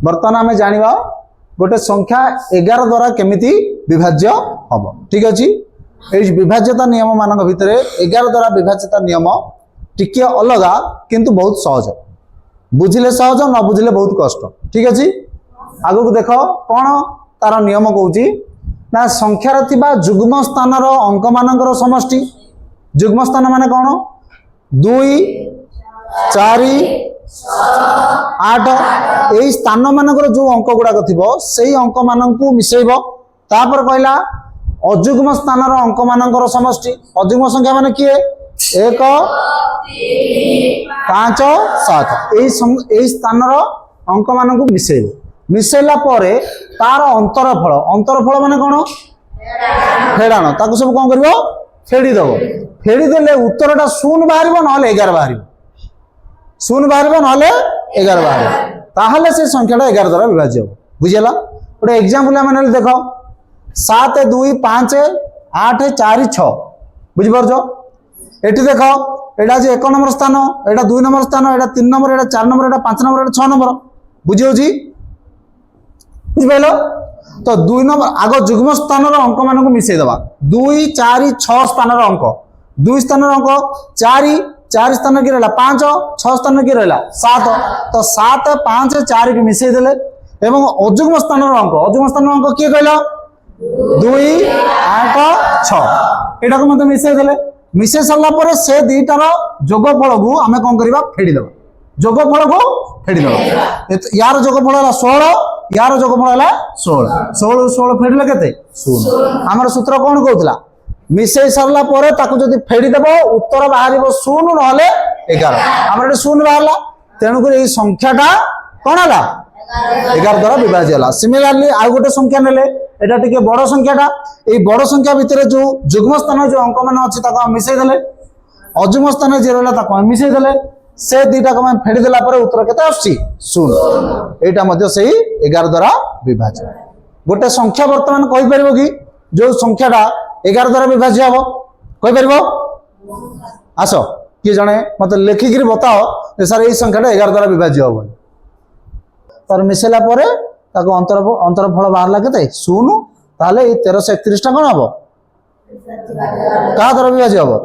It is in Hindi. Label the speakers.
Speaker 1: बर्तमान आम जाना गोटे संख्या 11 द्वारा केमिति विभाज्य हम ठीक अच्छे विभाज्यता नियम मान भितर 11 द्वारा विभाज्यता नियम टिके अलगा किंतु बहुत सहज बुझिले सहज न बुझिले बहुत कष्ट ठीक अच्छे आगु को देख कौन तार नियम कहूँ ना संख्यार थिबा जुग्म स्थान अंक मानकर समष्टि जुग्म स्थान माने कौन 2 4 8 यही स्थान मानकर जो अंक गुड़ाक थी से अंक मान मिसेब तापर कहला अजुग्म स्थान अंक मानकर समष्टि अजुग्म संख्या माने किए 1 5 7 यही स्थान अंक मान मिसेब मिसेला परे तार अंतरफल माने कौन फेड़ाण ताको सब कौन करिवो फेड़ी दबो फेड़ी देले उत्तरटा 0 बाहर ना 11 बाहर 0 बाहर ना 11 बाहर ताहले से संख्याटा 11 द्वारा विभाज्य हो बुझेला गोटे एग्जांपल आम देख 7 2 5 8 4 6 बुझिपारछ एटी देख एटा जे 1 नंबर स्थान एटा 2 नंबर स्थान एटा 3 नंबर एटा 4 नंबर एटा 5 नंबर एटा 6 नंबर बुझियोजी बुझिपाइल तो 2 नंबर आग जुग्म स्थान अंक मान मिसई दबा 2 4 6 स्थान अंक 2 स्थान अंक 4 स्थान की रहा 5 6 स्थान की रहा 7 तो 7 5 4 की मिसई देले एवं अजुग्म स्थान अंक किए कहल 2 8 6 एटा को मत मिसई देले मिसई सरला पर से दीटार जोगफल को आम कौन करवा फेड़ी दबा जोगफल को फेड़ी दबा यार जोगफल है 16 यार जोगफल है 16 16 16 फेड़ले केते 0 हमर सूत्र कौन कहउतला मिसई सरला परे ताकू जदी फेड़ी देबो उत्तर बाहरिबो 0 नहले 11 हमर 0 बाहरला तेणु कर एई संख्याटा कोन हला 11 द्वारा विभाज्य हला सिमिलरली आ गोटे संख्या नेले एटा टिके बड़ संख्याटा एई बड़ संख्या भितरे जो जुग्म स्थान जो अंक मान अछि ताको मिसई देले अजुग्म स्थान जे रहला ताको मिसई देले से दीटा को फेड़ी देला पर उत्तर केते आछि 0 एटा मध्ये सेही 11 द्वारा विभाज्य गोटे संख्या वर्तमान कहि परबो कि जो संख्याटा 11 द्वारा विभाज्य हबो कहि परबो आसो कि जने मत लेखिक बताओ सर ये संख्याटा 11 द्वारा विभाज्य हबो तर मिसेला परे ताको अंतरफल बाहरला केते 0 ताले 1331 टा कोन हबो का द्वारा विभाज्य हबो